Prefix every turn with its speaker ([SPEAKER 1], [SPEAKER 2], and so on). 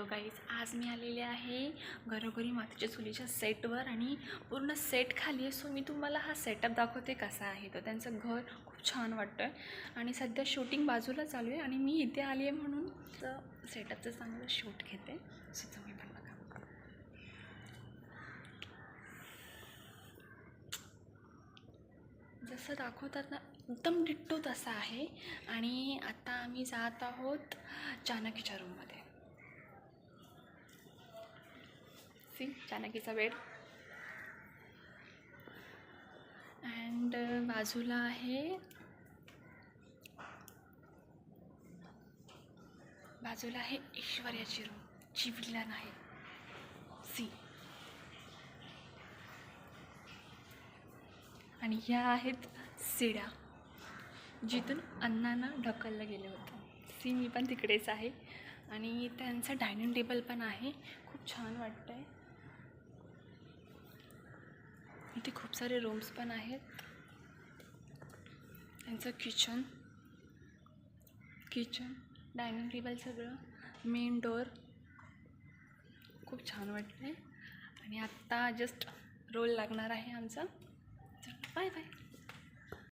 [SPEAKER 1] Hello guys, आज मी आलेले आहे घरोघरी मातीच्या चुलीच्या सेटवर आणि पूर्ण सेट खाली आहे. सो मी तुम्हाला हा सेटअप दाखवते कसा आहे. तर त्यांचं घर खूप छान वाटतं आहे आणि सध्या शूटिंग बाजूला चालू आहे आणि मी इथे आली आहे म्हणून सेटअपचं चांगलं शूट घेते. सो तुम्ही पण बघा. जसं दाखवतात ना एकदम डिट्टो तसा आहे. आणि आता आम्ही जात आहोत चाणक्यच्या रूममध्ये. चाणक्यचा बेड अँड बाजूला आहे ऐश्वर्याची रूम, जी विलन आहे. आणि ह्या आहेत सिड्या जिथून अण्णांना ढकललं गेलं होतं. मी पण तिकडेच आहे आणि त्यांचं डायनिंग टेबल पण आहे. खूप छान वाटतं आहे. इथे खूप सारे रूम्स पण आहेत. त्यांचं किचन डायनिंग टेबल सगळं, मेन डोअर. खूप छान वाटतं आहे आणि आत्ता जस्ट रोल लागणार आहे आमचा. Bye bye.